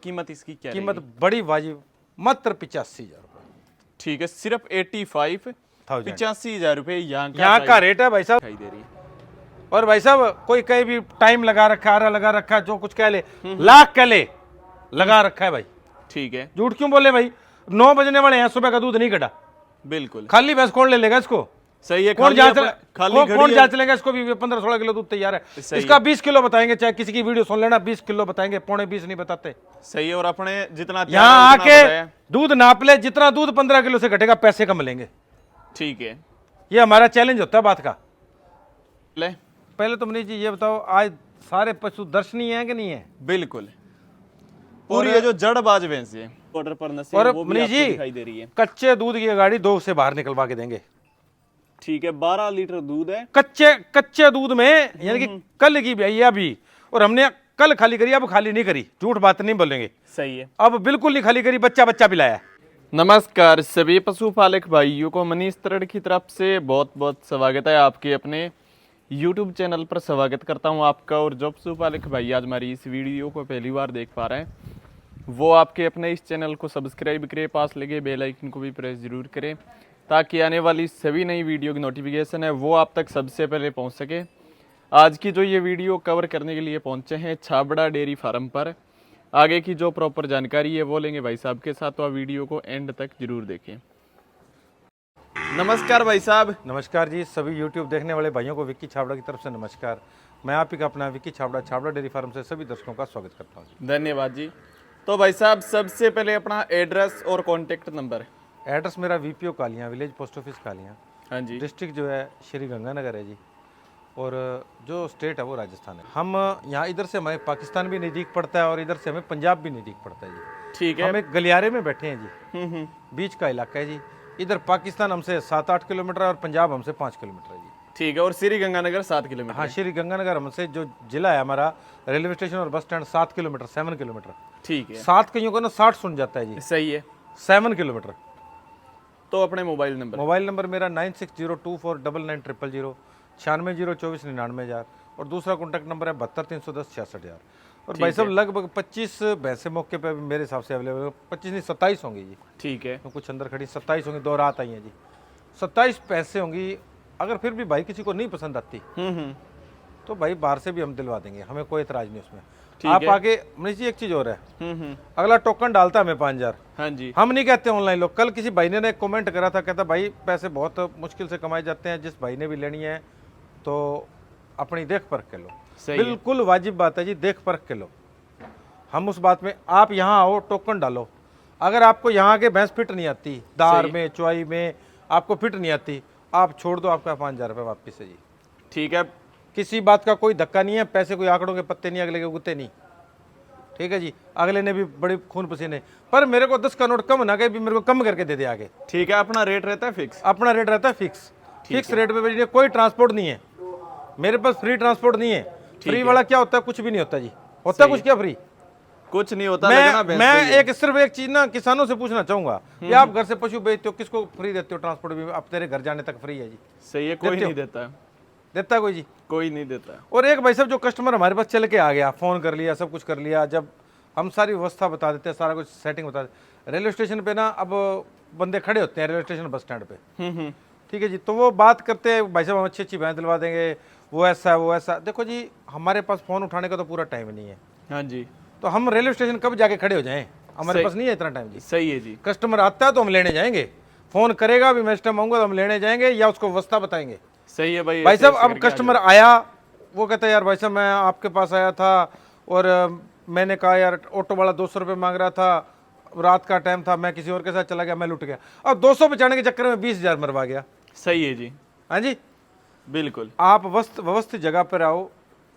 कीमत इसकी क्या कीमत रहेगी? बड़ी वाजिब, मात्र 85,000 रुपये। ठीक है, सिर्फ 85,000 रुपये यहाँ का रेट है भाई साहब। दिखाई दे रही है। और भाई साहब कोई कहीं भी टाइम लगा रखा है, आरा लगा रखा है, जो कुछ कह ले, लाख कह ले, लगा रखा है भाई। ठीक है, झूठ क्यों बोले भाई? 9 बजने वाले हैं, सुबह का दूध नहीं कटा। बिल्कुल खाली भैंस कौन ले लेगा इसको? सही है। कौन जांच लेगा इसको? भी 15-16 किलो दूध तैयार है, इसका 20 किलो बताएंगे। चाहे किसी की वीडियो सुन लेना, 20 किलो बताएंगे, 20.25 नहीं बताते। सही है। और अपने जितना यहाँ आके दूध नाप ले, जितना दूध 15 किलो से घटेगा पैसे कम लेंगे। ठीक है, ये हमारा चैलेंज होता है बात का। ले पहले तो मनीष जी ये बताओ, आज सारे पशु दर्शनीय है कि नहीं है? बिल्कुल पूरी ये जो जड़बाज भैंस है ऑर्डर पर नसीब, और वो भी मनीष आपको जी दिखाई दे रही है। कच्चे दूध की गाड़ी 2 से बाहर निकलवा के देंगे। ठीक है, 12 लीटर दूध है कच्चे दूध में, यानी कि कल की भैया भी, और हमने कल खाली करी, अब खाली नहीं करी। झूठ बात नहीं बोलेंगे। सही है, अब बिल्कुल नहीं खाली करी, बच्चा पिलाया। नमस्कार सभी पशुपालक भाइयों को, मनीष तरड़ की तरफ से बहुत बहुत स्वागत है। आपके अपने YouTube चैनल पर स्वागत करता हूं आपका। और जो पशुपालक भाई आज हमारी इस वीडियो को पहली बार देख पा रहे हैं, वो आपके अपने इस चैनल को सब्सक्राइब करें, पास लगे बेल आइकन को भी प्रेस जरूर करें, ताकि आने वाली सभी नई वीडियो की नोटिफिकेशन है वो आप तक सबसे पहले पहुंच सके। आज की जो ये वीडियो कवर करने के लिए पहुंचे हैं छाबड़ा डेयरी फार्म पर, आगे की जो प्रॉपर जानकारी है वो लेंगे भाई साहब के साथ, तो आप वीडियो को एंड तक जरूर देखें। नमस्कार भाई साहब। नमस्कार जी, सभी YouTube देखने वाले भाइयों को विक्की छाबड़ा की तरफ से नमस्कार। मैं आप ही का अपना विक्की छाबड़ा डेयरी फार्म से सभी दर्शकों का स्वागत करता हूँ। धन्यवाद जी। तो भाई साहब सबसे पहले अपना एड्रेस और कॉन्टेक्ट नंबर। एड्रेस मेरा VPO कालियाँ, विलेज पोस्ट ऑफिस कालियाँ, हाँ जी। डिस्ट्रिक्ट जो है श्री गंगानगर है जी, और जो स्टेट है वो राजस्थान है। हम यहाँ इधर से हमें पाकिस्तान भी नज़दीक पड़ता है और इधर से हमें पंजाब भी नज़दीक पड़ता है जी। ठीक है। हम एक गलियारे में बैठे हैं जी, बीच का इलाका है जी। इधर पाकिस्तान हमसे 7-8 किलोमीटर और पंजाब हमसे 5 किलोमीटर है जी। ठीक है। और श्री गंगानगर 7 किलोमीटर। हाँ, श्री गंगानगर हमसे जो जिला है हमारा, रेलवे स्टेशन और बस स्टैंड 7 किलोमीटर, 7 किलोमीटर। ठीक है। 7 कईयों को ना 60 सुन जाता है जी। सही है। 7 किलोमीटर। तो अपने मोबाइल नंबर मेरा 9602499000, 96022499,000, और दूसरा कॉन्टैक्ट नंबर है 72 310 66,000। और भाई साहब लगभग 25 भैंसे मौके पे मेरे हिसाब से अवेलेबल, 25 नहीं 27 होंगी जी। ठीक है। तो कुछ अंदर खड़ी 27 होंगी, 2 रात आई हैं जी। 27 भैंसे होंगी। अगर फिर भी भाई किसी को नहीं पसंद आती तो भाई बाहर से भी हम दिलवा देंगे, हमें कोई एतराज नहीं उसमें। आप आगे मनीष जी एक चीज और है, अगला टोकन डालता है हमें 5,000। हाँ जी। हम नहीं कहते ऑनलाइन लोग। कल किसी भाई ने कमेंट करा था, कहता भाई पैसे बहुत मुश्किल से कमाए जाते हैं, जिस भाई ने भी लेनी है तो अपनी देख परख के लो। बिल्कुल वाजिब बात है जी, देख परख के लो। हम उस बात में, आप यहाँ आओ, टोकन डालो। अगर आपको यहाँ के भैंस फिट नहीं आती, दार में चुआई में आपको फिट नहीं आती, आप छोड़ दो, आपका 5,000 रुपये वापिस है जी। ठीक है। किसी बात का कोई धक्का नहीं है, पैसे कोई आंकड़ों के पत्ते नहीं, अगले के गुत्ते नहीं। ठीक है जी। अगले ने भी बड़े खून पसीने, पर मेरे को 10 का नोट कम ना, भी मेरे को कम करके दे दे आगे। ठीक है। अपना रेट रहता है फिक्स। अपना रेट रहता है फिक्स रेट पे बेचने। कोई ट्रांसपोर्ट नहीं है मेरे पास, फ्री ट्रांसपोर्ट नहीं है। फ्री वाला क्या होता है? कुछ भी नहीं होता जी। होता कुछ क्या फ्री? कुछ नहीं होता। मैं सिर्फ एक चीज ना किसानों से पूछना चाहूंगा कि आप घर से पशु बेचते हो, किसको फ्री देते हो? ट्रांसपोर्ट भी आप तेरे घर जाने तक फ्री है जी। सही है। कोई नहीं देता है। देता है कोई जी? कोई नहीं देता है। और एक भाई साहब जो कस्टमर हमारे पास चल के आ गया, फोन कर लिया, सब कुछ कर लिया, जब हम सारी व्यवस्था बता देते हैं, सारा कुछ सेटिंग बता देते। रेलवे स्टेशन पे ना अब बंदे खड़े होते हैं, रेलवे स्टेशन बस स्टैंड पे। ठीक है जी। तो वो बात करते हैं, भाई साहब हम अच्छी भैंस दिलवा देंगे, वो ऐसा वो ऐसा। देखो जी, हमारे पास फोन उठाने का तो पूरा टाइम नहीं है। हाँ जी। तो हम रेलवे स्टेशन कब जाके खड़े हो जाएं? हमारे पास नहीं है इतना टाइम जी। सही है जी। कस्टमर आता है तो हम लेने जाएंगे, फोन करेगा भी मैं इस टाइम आऊंगा तो हम लेने जाएंगे, या उसको व्यवस्था बताएंगे। सही है भाई। भाई साहब अब कस्टमर आया, वो कहता है यार भाई साहब मैं आपके पास आया था और मैंने कहा यार ऑटो वाला 200 रुपये मांग रहा था, रात का टाइम था, मैं किसी और के साथ चला गया, मैं लुट गया। अब 200 बचाने के चक्कर में 20,000 मरवा गया। सही है जी। हाँ जी, बिल्कुल। आप व्यवस्थित जगह पर आओ,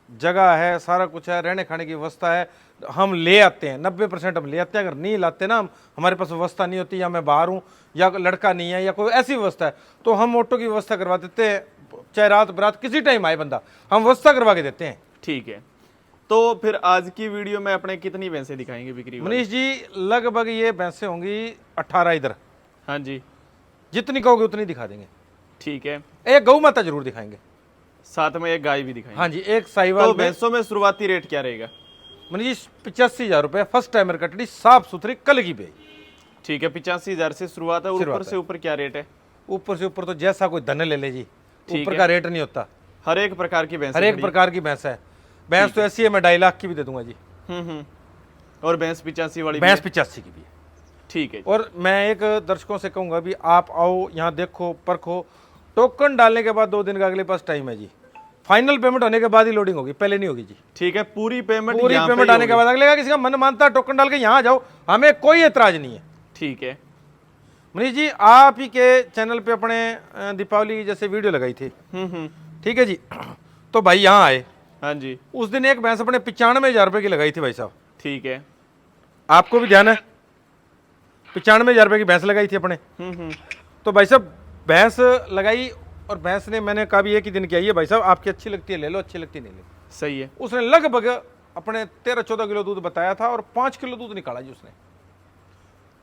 जगह है, सारा कुछ है, रहने खाने की व्यवस्था है, हम ले आते हैं। 90% हम ले आते हैं। अगर नहीं लाते ना, हमारे पास व्यवस्था नहीं होती, या मैं बाहर हूँ, या लड़का नहीं है, या कोई ऐसी व्यवस्था है, तो हम ऑटो की व्यवस्था करवा देते हैं। चाहे रात बरात किसी टाइम आए बंदा, हम व्यवस्था करवा के देते हैं। ठीक है। तो फिर आज की वीडियो में अपने कितनी भैंसें दिखाएंगे बिक्री? मनीष जी लगभग ये भैंसें होंगी 18 इधर। हाँ जी। जितनी कहोगे उतनी दिखा देंगे। ठीक है। एक गौ माता जरूर दिखाएंगे, साथ में एक गाय भी दिखाएंगे। हाँ जी, एक साहिवाल। तो भैंसों में शुरुआती रेट क्या रहेगा? मनीष 85,000 रुपये फर्स्ट टाइमर कटड़ी, साफ सुथरी कल की बेई। ठीक है, 85,000 से शुरुआत है। और ऊपर से ऊपर क्या रेट है? ऊपर से ऊपर तो जैसा कोई धन ले ले जी, ऊपर है। का रेट नहीं होता। हर एक प्रकार की भैंस, हर एक प्रकार की भैंस है। भैंस तो ऐसी है मैं 2.5 लाख की भी दे दूंगा जी। और भैंस 85 वाली भैंस 85 की भी है। ठीक है। और मैं एक दर्शकों से कहूंगा भी आप आओ यहाँ देखो परखो, टोकन डालने के बाद 2 दिन का अगले पास टाइम है जी। फाइनल पेमेंट होने के बाद ही लोडिंग होगी, पहले नहीं होगी जी। ठीक है, पूरी पेमेंट आने के बाद अगले का किसी का मन मानता है टोकन डाल के यहाँ जाओ, हमें कोई एतराज नहीं है। ठीक है मनीष जी, आप ही के चैनल पे अपने दीपावली की जैसे वीडियो लगाई थी, ठीक है जी, तो भाई यहाँ आए। हाँ जी। उस दिन एक भैंस अपने 95,000 रुपये की लगाई थी भाई साहब। ठीक है, आपको भी ध्यान है, 95,000 रुपये की भैंस लगाई थी अपने। तो भाई साहब भैंस लगाई और भैंस ने, मैंने कहा भी एक ही दिन किया, ये भाई साहब आपकी अच्छी लगती है ले लो, अच्छी लगती नहीं ले लो। सही है। उसने लगभग अपने 13-14 किलो दूध बताया था और 5 किलो दूध निकाला जी उसने।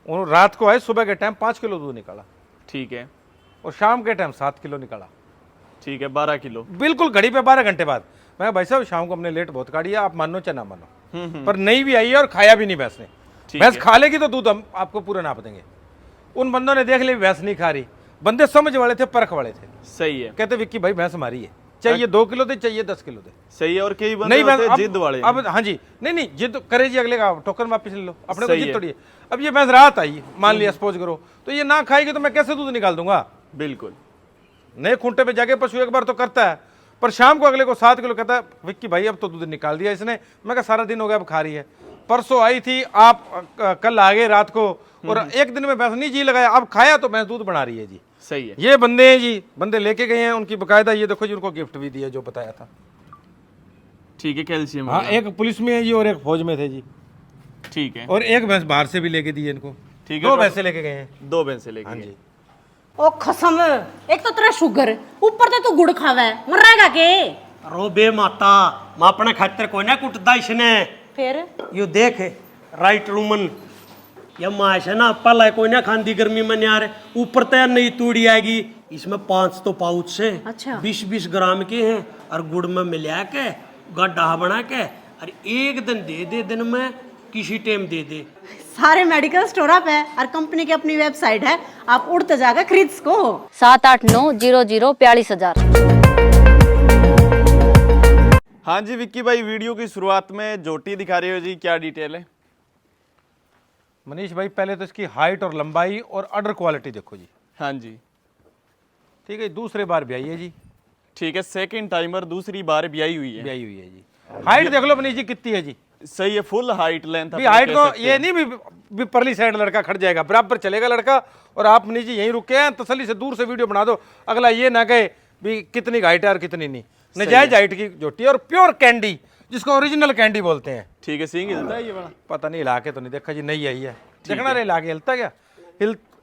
और रात को आए, सुबह के टाइम 5 किलो दूध निकाला। ठीक है। और शाम के टाइम 7 किलो निकाला। ठीक है, 12 किलो बिल्कुल घड़ी पे 12 घंटे बाद। मैं भाई साहब शाम को हमने लेट बहुत काटी है, आप मानो चाहे ना मानो, पर नहीं भी आई है और खाया भी नहीं भैंस ने। भैंस खा लेगी तो दूध हम आपको पूरा नाप देंगे। उन बंदों ने देख लिया भैंस नहीं खा रही, बंदे समझ वाले थे, परख वाले थे। सही है। कहते विक्की भाई भैंस हमारी है, चाहिए 2 किलो दे, चाहिए 10 किलो दे। सही है। और कई बंदे होते हैं जिद वाले। अब हाँ जी, नहीं जिद करे जी, अगले का टोकन वापस ले लो, अपने को जिद थोड़ी है। अब ये भैंस रात आई, मान लिया सपोज करो, तो ये ना खाएगी तो मैं कैसे दूध निकाल दूंगा? बिल्कुल। नए खूंटे पे जाके पशु एक बार तो करता है, पर शाम को अगले को 7 किलो कहता है विक्की भाई अब तो दूध निकाल दिया इसने। मैं कहा सारा दिन हो गया अब खा रही है। परसों आई थी, आप कल आ गए रात को, और एक दिन में भैंस नहीं जी लगाया, अब खाया तो भैंस दूध बना रही है जी। सही है। ये बंदे हैं जी, बंदे लेके गए हैं, उनकी बकायदा ये देखो जी, उनको गिफ्ट भी दिया जो बताया था। ठीक है, कैल्शियम। हाँ, एक पुलिस में है जी और एक फौज में थे जी। ठीक है। और एक भैंस बाहर से भी लेके दी है इनको। ठीक है, 2 भैंसे लेके गए हैं। 2 भैंसे लेके हाँ गए। जी। ओ खसम, एक तो तेरा शुगर है, ऊपर तो तू गुड़ खावे, मर रहेगा के? रो बे माता, मां अपने खातर कोई ना कुटदा इसने। फिर यू देख राइट रूमन, ये मां है ना पल है कोई ना खांदी गर्मी में यार, ऊपर तो नई तूड़ी आएगी। इसमें 5 तो पाउच से अच्छा। 20-20 ग्राम के हैं, और गुड़ में मिला के गड्ढा बना के, और एक दिन दे दिन में किसी टाइम दे। सारे मेडिकल स्टोर आप है और कंपनी की अपनी वेबसाइट है, आप उड़ते जाकर खरीद सको। 78900 हाँ जी विक्की भाई, वीडियो की शुरुआत में जोटी दिखा रहे हो जी, क्या डिटेल है? मनीष भाई पहले तो इसकी हाइट और लंबाई और अडर क्वालिटी देखो जी। हाँ जी। ठीक है, दूसरे बार ब्याई है जी। ठीक है, सेकंड टाइमर, दूसरी बार ब्याई हुई है। ब्याई हुई है जी। हाइट देख लो मनीष जी कितनी है जी। सही है, फुल हाइट लेंथ। भी हाइट को ये नहीं भी परली साइड लड़का खड़ जाएगा, बराबर चलेगा लड़का। और आप मनीष जी यहीं रुके हैं, तसल्ली से दूर से वीडियो बना दो, अगला ये ना कहे भी कितनी हाइट है और कितनी नहीं। नजायज हाइट की जोटी है और प्योर कैंडी, जिसको ओरिजिनल कैंडी बोलते हैं। ठीक है, सींग हिलता है ये बड़ा? पता नहीं, हिला के तो नहीं देखा जी, नहीं आई है। देखना रे हिला के हिलता क्या?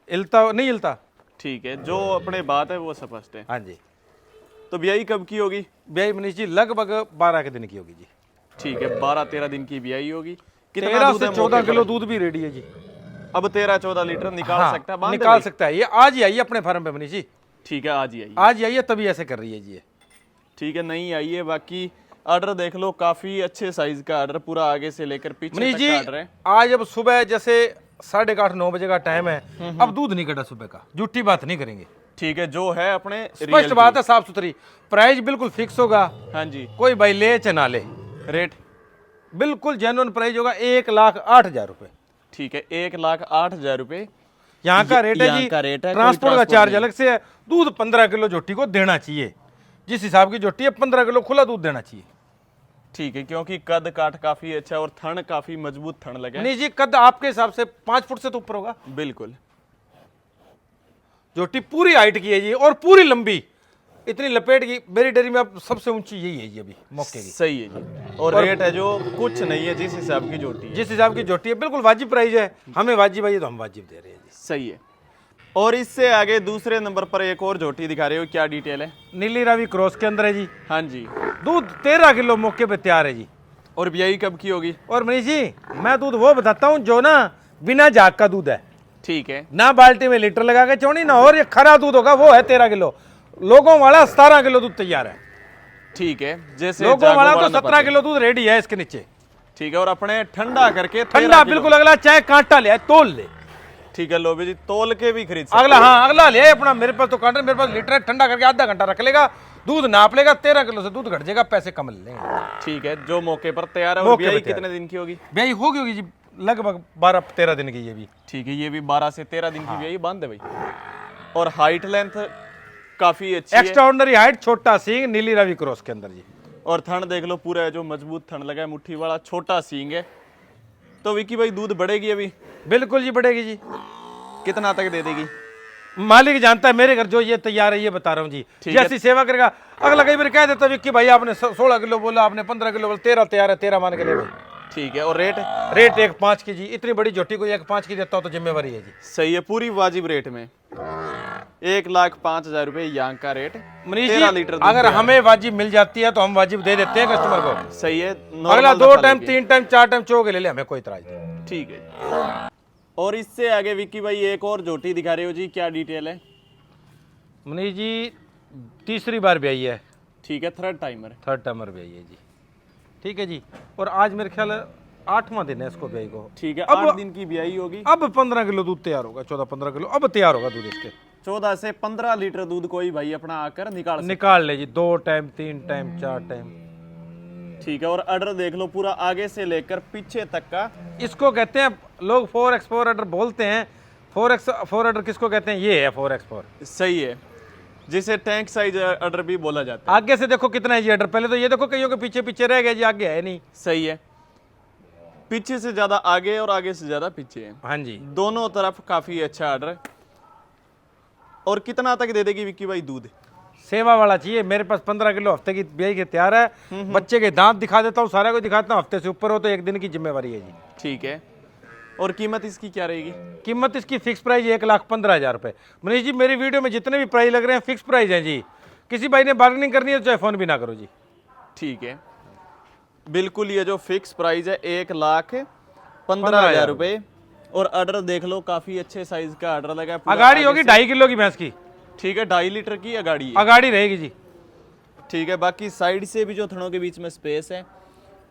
हिलता नहीं हिलता। ठीक है, जो अपने बात है वो स्पष्ट है। हाँ जी। तो ब्याई कब की होगी? ब्याई मनीष जी लगभग 12 के दिन की होगी जी। ठीक है, 12-13 दिन की ब्याई होगी। 13 दूध से है 14 मौके किलो पर? दूध भी रेडी है जी। अब 13-14 लीटर निकाल हाँ, सकता है? बांध निकाल दे सकता है। ये आज ही आई है अपने फार्म पे मनीष जी। ठीक है, आज ही आई। आज ही आई है, तभी ऐसे कर रही है जी ये। ठीक है, नहीं आई है। बाकी ऑर्डर देख लो, काफी अच्छे साइज का ऑर्डर, पूरा आगे से लेकर पीछे मनीष तक जी का ऑर्डर है। आज अब सुबह जैसे 8:30-9 बजे का टाइम है, अब दूध नहीं कटा सुबह का, झूठी बात नहीं करेंगे। ठीक है, जो है अपने स्पष्ट बात है, साफ सुथरी। प्राइस बिल्कुल फिक्स होगा। हाँ जी। कोई भाई ले चाहे ना ले, रेट बिल्कुल जेन्युइन प्राइस होगा, 1,08,000 रुपए। ठीक है, 1,08,000 रुपए यहाँ का रेट है यहाँ जी। का रेट है, कोई ट्रांसपोर्ट का ट्रांसपोर्ट चार्ज नहीं। अलग से है। दूध 15 किलो जोटी को देना चाहिए, जिस हिसाब की जोटी है 15 किलो खुला दूध देना चाहिए। ठीक है, क्योंकि कद काठ काफी अच्छा है और थन काफी मजबूत थन लगे। मनीष जी कद आपके हिसाब से 5 फुट से तो ऊपर होगा। बिल्कुल। जोटी पूरी हाइट की है जी और पूरी लंबी, इतनी लपेट की। मेरी डेयरी में अब सबसे ऊंची यही है जी अभी मौके की। सही है जी। और रेट है जो कुछ नहीं है, जिस हिसाब की जोटी है। जिस हिसाब की जोटी है बिल्कुल वाजिब प्राइस है। हमें वाजिब है, ये तो हम वाजिब दे रहे हैं जी। सही है। और इससे आगे दूसरे नंबर पर एक और जोटी दिखा रहे हो, क्या डिटेल है? नीली रावी क्रॉस के अंदर है जी। हाँ जी। दूध 13 किलो मौके पे तैयार है जी। और ब्याई कब की होगी? और मनीष जी मैं दूध वो बताता हूँ जो ना बिना जाग का दूध है, ठीक है। ना बाल्टी में लीटर लगा के चौनी ना, और ये खरा दूध होगा वो है 13 किलो। लोगों वाला 17 किलो दूध तैयार है। ठीक है, जैसे लोगों वाला तो जागो 17 किलो दूध रेडी है इसके नीचे। ठीक है, और अपने ठंडा करके ठंडा बिल्कुल, अगला चाहे कांटा ले आए तोल ले। ठीक है, लो भी जी तोल के भी खरीद सकते अगला, हाँ अगला ले आए अपना। मेरे पास तो कांटा, मेरे पास लीटर है, ठंडा करके आधा घंटा रख लेगा, दूध नाप लेगा, 13 किलो से दूध घट जाएगा, पैसे कम ले लेंगे। ठीक है, जो मौके पर तैयार है। और मौके ब्याई पे तैयार। कितने दिन की होगी? ब्याई होगी जी लगभग 12-13 दिन की ये भी। ठीक है, ये भी 12 से 13 दिन की ब्याई बांध दे भाई। और हाइट लेंथ काफी अच्छी है। एक्स्ट्राऑर्डिनरी हाइट, छोटा सींग, नीली रावी क्रॉस के अंदर जी। और थन देख लो, पूरा है जो मजबूत थन लगा है, मुट्ठी वाला, छोटा सींग है। तो विकी भाई दूध बढ़ेगी अभी? बिल्कुल जी बढ़ेगी जी। कितना तक दे देगी? मालिक जानता है, मेरे घर जो ये तैयार है ये बता रहा हूँ जी। जैसी सेवा करेगा अगला, कई बार कह देता विक्की भाई आपने 16 किलो बोला, आपने 15 किलो बोला, 13 तैयार है, 13 मान के ले भाई। ठीक है, और रेट? रेट 1.5 की जी। इतनी बड़ी झोटी को 1.5 की देता हो तो जिम्मेवारी है जी। सही है, पूरी वाजिब रेट में 1,05,000 रुपए यहाँ का रेट। मनीष 13 जी, लीटर दूध अगर दे रहा हमें वाजिब मिल जाती है तो हम वाजिब दे देते हैं कस्टमर को। है। सही है, अगला normal 2 दफा टाइम लेके। 3 टाइम 4 टाइम चो के ले ले, हमें कोई इतराज नहीं। ठीक है। और इससे आगे विक्की भाई एक और झोटी दिखा रहे हो जी, क्या डिटेल है? मनीष जी तीसरी बार ब्याई है। ठीक है, थर्ड टाइमर। थर्ड टाइमर ब्याई है जी। ठीक है जी। और आज मेरे ख्याल 8वां दिन है इसको ब्याई को। ठीक है, अब 8 दिन की ब्याई होगी। अब 15 किलो दूध तैयार होगा, 14-15 किलो अब तैयार होगा दूध इसके। 14 से 15 लीटर दूध कोई भाई अपना आकर निकाल सकता निकाल ले जी, 2 टाइम 3 टाइम 4 टाइम। है। ठीक है, और ऑर्डर देख लो पूरा आगे से लेकर पीछे तक का। इसको कहते हैं लोग 4x4 ऑर्डर बोलते हैं। 4x4 ऑर्डर किसको कहते हैं? ये है 4x4। सही है, जिसे टैंक साइज ऑर्डर भी बोला जाता है। आगे से देखो कितना है जी ऑर्डर। पहले तो ये देखो कईयों के पीछे पीछे रह गया जी, आगे है नहीं। सही है, पीछे से ज्यादा आगे और आगे से ज्यादा पीछे है। हाँ जी, दोनों तरफ काफी अच्छा ऑर्डर। और कितना तक दे देगी विक्की भाई दूध? सेवा वाला चाहिए। मेरे पास 15 किलो हफ्ते की ब्याई के तैयार है। बच्चे के दांत दिखा देता हूँ, सारा को दिखाता हूँ। हफ्ते से ऊपर हो तो 1 दिन की जिम्मेवारी है जी। ठीक है, और कीमत इसकी क्या रहेगी? कीमत इसकी फिक्स प्राइस 1,15,000 रुपये। मनीष जी मेरी वीडियो में जितने भी प्राइस लग रहे हैं फिक्स प्राइस हैं जी। किसी भाई ने बार्गेनिंग करनी है तो चाहे फोन भी ना करो जी। ठीक है, बिल्कुल ये जो फिक्स प्राइस है 1,15,000 रुपए। और ऑर्डर देख लो, काफी अच्छे साइज का ऑर्डर लगा है। पूरा अगाड़ी आगे होगी से। 2.5 किलो की भैंस की। ठीक है, 2.5 लीटर की अगाड़ी है। अगाड़ी रहेगी जी। ठीक है, बाकी साइड से भी जो थनों के बीच में स्पेस है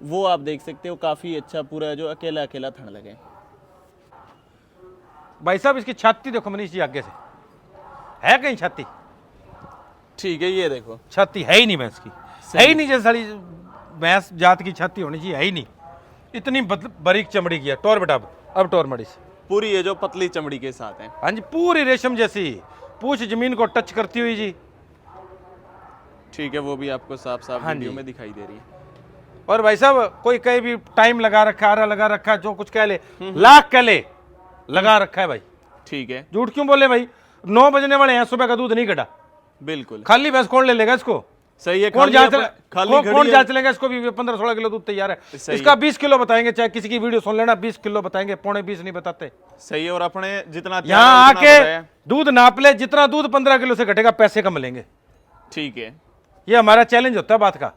वो आप देख सकते हो, काफी अच्छा पूरा जो अकेला अकेला थन लगे। भाई साहब इसकी छाती देखो मनीष जी, आगे से है कहीं छाती? ठीक है, ये देखो छाती है ही नहीं भैंस की, है ही नहीं। जैसे सारी भैंस जात की छाती होनी चाहिए, है ही नहीं। इतनी बारीक चमड़ी की है। टोर बेटा अब टोर मड़ी से पूरी ये जो पतली चमड़ी के साथ है। हाँ जी, पूरी रेशम जैसी, पूछ जमीन को टच करती हुई जी। ठीक है, वो भी आपको साफ साफ हाँ वीडियो जी। में दिखाई दे रही है। और भाई साहब कोई कहीं भी टाइम लगा रखा है, आरा लगा रखा है, जो कुछ कह ले, लाख कह ले, लगा रखा है भाई। ठीक है, झूठ क्यों बोले भाई? 9 बजने वाले हैं, सुबह का दूध नहीं कटा। बिल्कुल खाली भैंस कौन ले लेगा इसको? सही है। कौन खाली जांच खाली कौन घड़ी है। जांच लेगा इसको? भी 15-16 किलो दूध तैयार है। सही इसका 20 किलो बताएंगे, चाहे किसी की वीडियो सुन लेना, 20 किलो बताएंगे, 20.25 नहीं बताते। सही है, और अपने जितना तैयार यहाँ है, उतना आके बताया। दूध नाप ले, जितना दूध 15 किलो से घटेगा पैसे कम मिलेंगे। ठीक है, ये हमारा चैलेंज होता है बात का।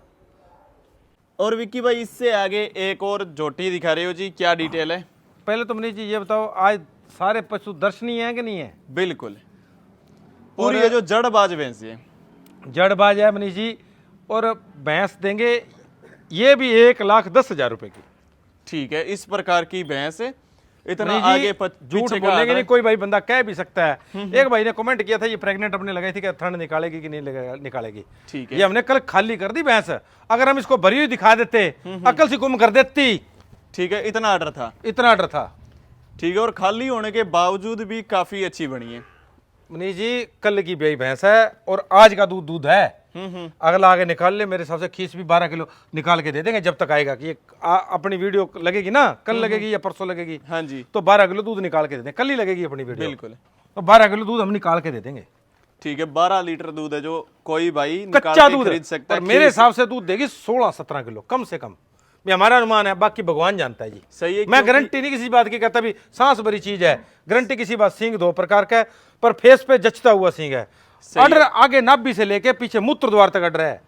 और विक्की भाई इससे आगे एक और झोटी दिखा रहे हो जी, क्या डिटेल है? पहले तो मनीष जी ये बताओ, आज सारे पशु दर्शनीय है कि नहीं है? बिल्कुल, पूरी ये जो जड़बाज भैंस है। जड़बाज है मनीष जी। और भैंस देंगे ये भी 1,10,000 रुपए की। ठीक है, इस प्रकार की भैंस है। इतना मनीष जी, आगे झूठ पीछे का बोलेंगे आधा नहीं, कोई भाई बंदा कह भी सकता है। एक भाई ने कमेंट किया था ये प्रेग्नेंट अपने लगाई थी, क्या थन निकालेगी कि नहीं निकालेगी। ठीक ये है, हमने कल खाली कर दी भैंस। अगर हम इसको भरी हुई दिखा देते, अकल से गुम कर देती। ठीक है, इतना ऑर्डर था। इतना ऑर्डर था। ठीक है, और खाली होने के बावजूद भी काफी अच्छी बनी है। मनीष जी कल की ब्याई भैंस है और आज का दूध है। अगला आगे निकाल ले, मेरे हिसाब से खीस भी 12 किलो निकाल के दे देंगे जब तक आएगा। कि ये अपनी वीडियो लगेगी ना, कल लगेगी या परसों लगेगी, हाँ जी, तो 12 किलो दूध निकाल के दे देंगे। कल ही लगेगी अपनी वीडियो, बिल्कुल। तो 12 किलो दूध हम निकाल के दे देंगे। ठीक है, 12 लीटर दूध है जो कोई भाई निकाल कच्चा के दूध खरीद सकता और है। मेरे हिसाब से दूध देगी 16-17 किलो कम से कम। ये हमारा अनुमान है, बाकी भगवान जानता है जी। सही है, मैं क्योंकि- गारंटी नहीं किसी बात की कहता। भी सांस भरी चीज है, गारंटी किसी बात। सींग 2 प्रकार का है, पर फेस पे जचता हुआ सींग है। सही ऑर्डर आगे नाभि से लेके पीछे मूत्र द्वार तक ऑर्डर है।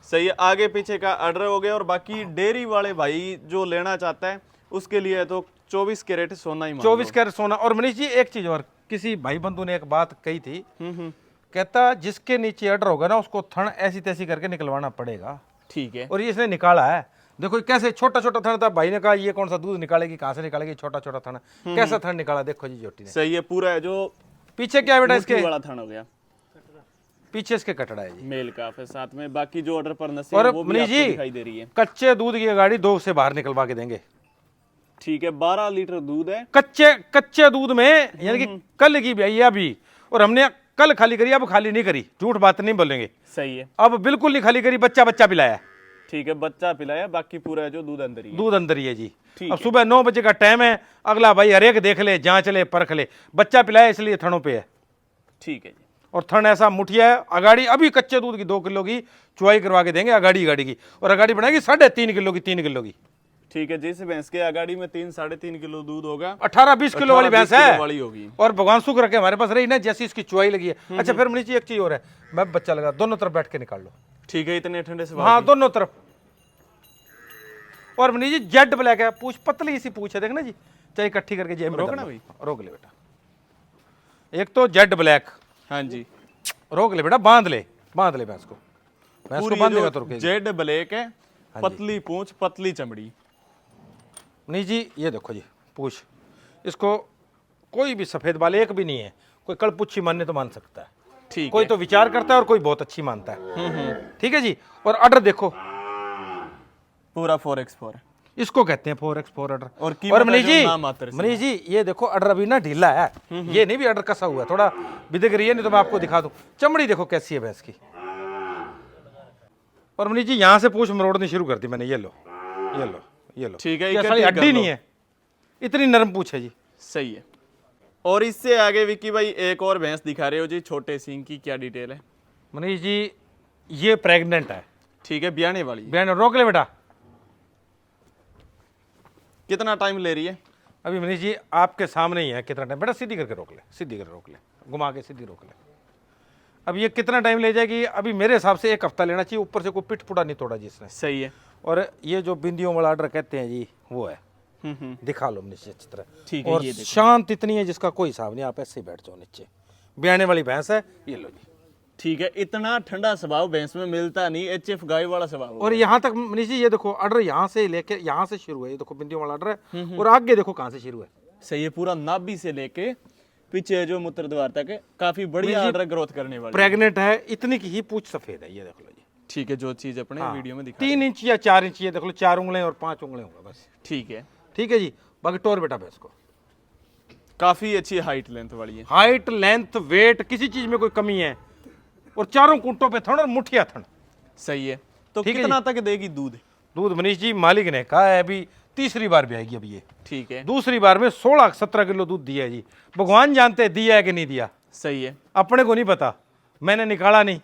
सही है, आगे पीछे का ऑर्डर हो गया। और बाकी डेयरी वाले भाई जो लेना चाहता है उसके लिए तो 24 कैरेट सोना ही मान लो। 24 कैरेट सोना। और मनीष जी एक चीज और, किसी भाई बंधु ने एक बात कही थी, कहता जिसके नीचे ऑर्डर होगा ना उसको थन ऐसी तैसी करके निकलवाना पड़ेगा। ठीक है, और ये इसने निकाला है। देखो कैसे छोटा छोटा थन था। भाई ने कहा ये कौन सा दूध निकालेगी, कहाँ से निकालेगी, छोटा छोटा थन। कैसा थन निकाला देखो जी जोटी ने। सही है, पूरा है जो पीछे क्या है बेटा इसके, मुट्ठी वाला थान हो गया, पीछे इसके कटड़ा है जी। मेल का फिर साथ में बाकी जो ऑर्डर पर नसीब और वो भी मनीष आपको जी दिखाई दे रही है। कच्चे दूध की गाड़ी 2 से बाहर निकलवा के देंगे। ठीक है, 12 लीटर दूध है। कच्चे दूध में, यानी कि कल की भी अभी, और हमने कल खाली करी, अब खाली नहीं करी, झूठ बात नहीं बोलेंगे। सही है, अब बिल्कुल नहीं खाली करी, बच्चा बच्चा पिलाया। ठीक है, बच्चा पिलाया, बाकी पूरा है जो दूध अंदर ही है। दूध अंदर ही है जी। ठीक अब सुबह 9 बजे का टाइम है, अगला भाई हरेक देख ले, जांच ले, परख ले, बच्चा पिलाया इसलिए थनों पे है। ठीक है जी, और थन ऐसा मुठिया है। अगाड़ी अभी कच्चे दूध की 2 किलो की चुवाई करवा के देंगे अगाड़ी गाड़ी की, और अगाड़ी बनाएगी 3.5 किलो की, 3 किलो की। ठीक है, जिस भैंस के अगाड़ी में 3-3.5 किलो दूध होगा, 18-20 किलो वाली 18-20 भैंस किलो है वाली होगी। और भगवान शुक्र रखे हमारे पास रही ना, जैसी इसकी चुवाई लगी है। अच्छा फिर मनीष जी एक चीज और है, मैं बच्चा लगा, दोनों तरफ बैठ के निकाल लो। ठीक है, इतने ठंडे से हाँ दोनों तरफ। और मनीष जी जेड ब्लैक है, पूछ पतली सी पूछ है, देखना जी, चाहे इकट्ठी करके जेब में रोकना डाल लो। भाई। रोक ले बेटा, एक तो जेड ब्लैक, हाँ जी, रोक ले बेटा, बांध ले भैंस को, भैंस को बांधेगा तो रुकेगी। जेड ब्लैक है, पतली पूंछ, पतली चमड़ी। नहीं जी ये देखो जी पूछ, इसको कोई भी सफेद बाल एक भी नहीं है, कोई कड़पुच्छी मानने तो मान सकता है, ठीक कोई है, तो विचार करता है और कोई बहुत अच्छी मानता है। ठीक है जी। और ऑर्डर देखो, पूरा 4x4 है। इसको कहते हैं 4x4 ऑर्डर। और कीमत मनीष है जो जी, नाम मात्र से। मनीष जी ये देखो ऑर्डर अभी ना ढीला है, ये नहीं भी ऑर्डर कसा हुआ है, थोड़ा बिदक रही है, नहीं तो मैं आपको दिखा दूं। चमड़ी देखो कैसी है भैंस की। और मनीष जी यहाँ से पूछ मरोड़नी शुरू कर दी मैंने, ये लो ये लो ये लो। ठीक है, क्या इकट्ठी साली कर हड्डी लो। नहीं है, इतनी नरम पूछ है जी। सही है। और इससे आगे विक्की भाई एक और भैंस दिखा रहे हो जी, छोटे सिंह की, क्या डिटेल है? मनीष जी ये प्रेग्नेंट है। ठीक है, ब्याने वाली है। बहन रोक ले बेटा। कितना टाइम ले रही है? अभी मनीष जी आपके सामने ही है, कितना टाइम, बेटा सीधी करके रोक ले, सीधी करके रोक ले, घुमा के सीधी रोक ले। अब ये कितना टाइम ले जाएगी, अभी मेरे हिसाब से 1 हफ्ता लेना चाहिए, ऊपर से कोई पिट पुड़ा नहीं तोड़ा जिसने। सही है। और ये जो बिंदियों वाला ऑर्डर कहते हैं जी वो है, हम्म, दिखा लो नीचे अच्छी तरह। ठीक है, और ये देखो। शांत इतनी है जिसका कोई हिसाब नहीं, आप ऐसे ही बैठ जाओ नीचे। ब्याने वाली भैंस है, ये लो जी। ठीक है, इतना ठंडा स्वभाव भैंस में मिलता नहीं, एचएफ गाय वाला स्वभाव होगा। और यहाँ तक मनीष जी ये देखो ऑर्डर यहाँ से लेके यहाँ से शुरू है, ये देखो बिंदियों वाला ऑर्डर है, और आगे देखो कहाँ से शुरू है। सही है, पूरा नाभि से लेके पीछे जो मूत्र द्वार तक है, काफी बढ़िया ऑर्डर ग्रोथ करने वाली। प्रेग्नेंट है, इतनी की ही पूछ सफेद है, ये देख लो जी। ठीक है, जो चीज अपने वीडियो में दिखा 3 इंच या 4 इंच, ये देख लो 4 उंगलें और 5 उंगलें होगा बस। ठीक है, ठीक है जी। बाकी टोर बेटा भैंस को काफी अच्छी हाइट लेंथ वाली है। हाइट लेंथ वेट किसी चीज में कोई कमी है, और चारों कुंटों पे थन और मुठिया थन। सही है। तो ठीक है कितना तक देगी दूध? दूध मनीष जी मालिक ने कहा है अभी तीसरी बार भी आएगी, अब ये ठीक है, दूसरी बार में 16-17 किलो दूध दिया है जी। भगवान जानते हैं दिया है कि नहीं दिया, सही है। अपने को नहीं पता, मैंने निकाला नहीं,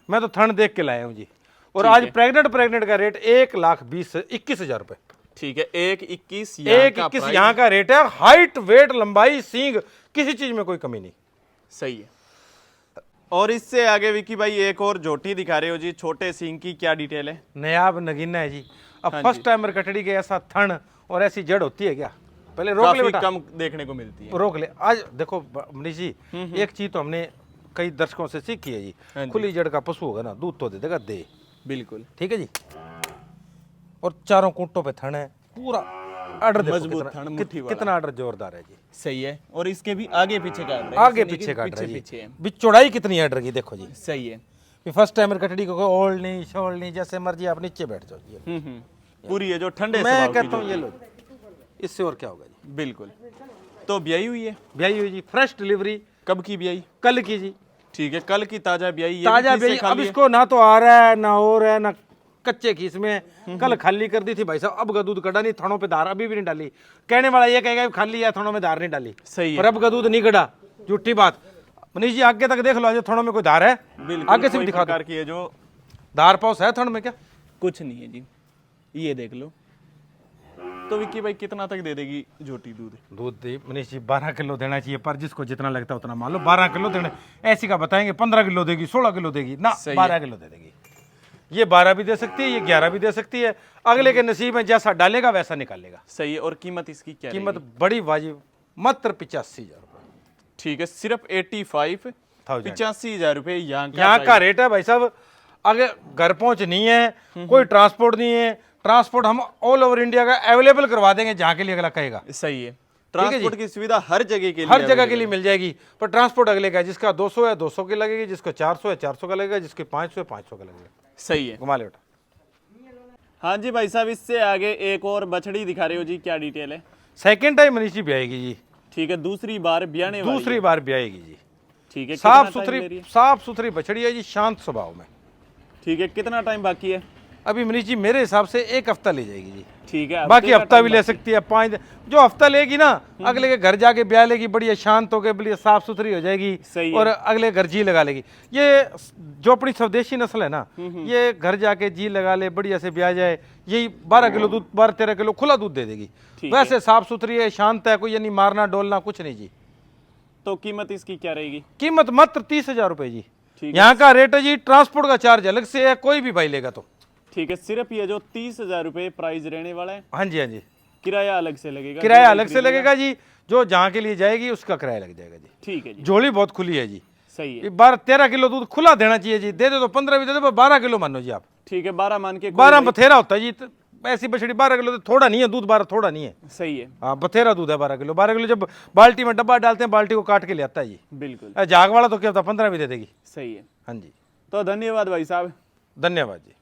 मैं तो थन देख के लाया हूँ जी। और ठीक आज है। प्रेग्नेंट का रेट 1,21,000 रुपए, ठीक है, 1,21 1,21 यहाँ का रेट है। हाइट वेट लंबाई सींग किसी चीज में कोई कमी नहीं। सही है। और इससे आगे विकी भाई एक और जोटी दिखा रहे हो जी, छोटे सिंह की, क्या डिटेल है? नयाब नगीना है जी। अब हाँ फर्स्ट जी। टाइमर कटड़ी के ऐसा थन और ऐसी जड़ होती है क्या? पहले रोक ले काफी बेटा, कम देखने को मिलती है। रोक ले। आज देखो मनीष जी एक चीज तो हमने कई दर्शकों से सीखी है हाँ जी, जी। खुली जड़ का पशु होगा ना दूध तो दे देगा, दे। बिल्कुल ठीक है जी। और चारों कुंटों पे थन है, पूरा ऑर्डर देखो मजबूत कितना- थन, मुट्ठी वाला। कितना ऑर्डर जोरदार है जी। सही है। और इसके भी आगे पीछे का order है, आगे ऐसे नहीं कि पीछे का ऑर्डर है पीछे जी। है। भी चौड़ाई कितनी ऑर्डर की देखो जी। सही है। फर्स्ट टाइमर कटड़ी को ओल्डनी शोल्डनी जैसे मर्जी आप नीचे बैठ जाओ जी। पूरी है जो ठंडे मैं स्वभाव की कहता हूँ जो- ये लो, इससे और क्या होगा जी। बिल्कुल। तो ब्याई हुई है? ब्याई हुई जी, फ्रेश डिलीवरी कब की ब्याई? कल की जी। ठीक है, कल की ताजा ब्याई। ये भी ताजा ठीक से ब्याई, अब खाली है? इसको ना तो आ रहा है ना हो रहा है ना कच्चे खीस में। कल खाली कर दी थी भाई साहब, अब का दूध कटा नहीं, थनों पे धार अभी भी नहीं डाली। कहने वाला ये कहेगा खाली है, थनों में धार नहीं डाली। सही है। पर अब का दूध नहीं कटा, झूठी बात। मनीष जी आगे तक देख लो, जो थनों में कोई धार है बिल्कुल, आगे से भी कोई दिखा दो। प्रकार की है जो धार पाउस है थन में क्या? कुछ नहीं है जी, ये देख लो। तो विक्की भाई कितना तक दे देगी झोटी दूध? दूध दे मनीष जी 12 किलो देना चाहिए, पर जिसको जितना लगता है उतना मान लो। 12 किलो देने ऐसी का बताएंगे 15 किलो देगी, 16 किलो देगी ना, सही है। 12 किलो दे देगी। ये 12 भी दे सकती है, ये 11 भी दे सकती है। अगले के नसीब में जैसा डालेगा वैसा निकालेगा। सही है। और कीमत इसकी क्या कीमत रहेगी? बड़ी वाजिब, मात्र 85,000 रुपये। ठीक है, सिर्फ 85,000 रुपए यहाँ यहाँ का रेट है भाई साहब। अगर घर पहुंच नहीं है, कोई ट्रांसपोर्ट नहीं है, ट्रांसपोर्ट हम ऑल ओवर इंडिया का अवेलेबल करवा देंगे, जहाँ के लिए अगला कहेगा। सही है, ट्रांसपोर्ट की सुविधा हर जगह के लिए, हर जगह के लिए मिल जाएगी। पर ट्रांसपोर्ट अगले का, जिसका 200 है 200 की लगेगी, जिसको 400 है 400 का लगेगा, जिसके 500 है 500 का लगेगा। सही है। घुमा ले बेटा। हाँ जी भाई साहब, इससे आगे एक और बछड़ी दिखा रहे हो जी, क्या डिटेल है? सेकेंड टाइम मनीष जी ब्याएगी जी, ठीक है, दूसरी बार ब्याने वाली दूसरी है। बार ब्याएगी जी। ठीक है, साफ कितना time ले रही सुथरी है? साफ सुथरी बछड़ी है जी, शांत स्वभाव में। ठीक है, कितना टाइम बाकी है? अभी मनीष जी मेरे हिसाब से 1 हफ्ता ले जाएगी जी। ठीक है, बाकी का हफ्ता time भी ले बाकी। सकती है, 5 दिन। जो हफ्ता लेगी ना, अगले के घर जाके ब्याह लेगी, बढ़िया शांत होकर, बढ़िया साफ सुथरी हो जाएगी। सही है। और अगले घर जी लगा लेगी। ये जो अपनी स्वदेशी नस्ल है ना, ये घर जाके जी लगा ले, बढ़िया से ब्याह जाए, यही 12 किलो दूध, 12-13 किलो खुला दूध दे देगी। ठीक वैसे साफ सुथरी है, शांत है, कोई यानी मारना डोलना कुछ नहीं जी। तो कीमत इसकी क्या रहेगी? कीमत मात्र 30,000 रुपए जी। ठीक है। यहाँ का रेट है जी, ट्रांसपोर्ट का चार्ज अलग से है, कोई भी भाई लेगा तो। ठीक है, सिर्फ ये जो 30,000 रुपए प्राइस रहने वाला है, हाँ जी, हाँ जी। किराया अलग से लगेगा? किराया जो अलग से खरीदेगा? लगेगा जी, जो जहाँ के लिए जाएगी उसका किराया लग जाएगा जी। ठीक है जी, झोली बहुत खुली है जी। सही है। ये 12-13 किलो दूध खुला देना चाहिए जी। दे दे तो 15 भी दे दे, पर 12 किलो मानो जी आप। ठीक है, 12 मान के कोई 12 भाई- बथेरा होता है जी। तो ऐसी बछड़ी 12 किलो तो थोड़ा नहीं है दूध, 12 थोड़ा नहीं है। सही है, हाँ, बथेरा दूध है 12 किलो। 12 किलो जब बाल्टी में डब्बा डालते हैं, बाल्टी को काट के ले आता है जी। बिल्कुल जाग वाला तो क्या होता है, 15 भी दे देगी। सही है। हाँ जी, तो धन्यवाद भाई साहब। धन्यवाद जी।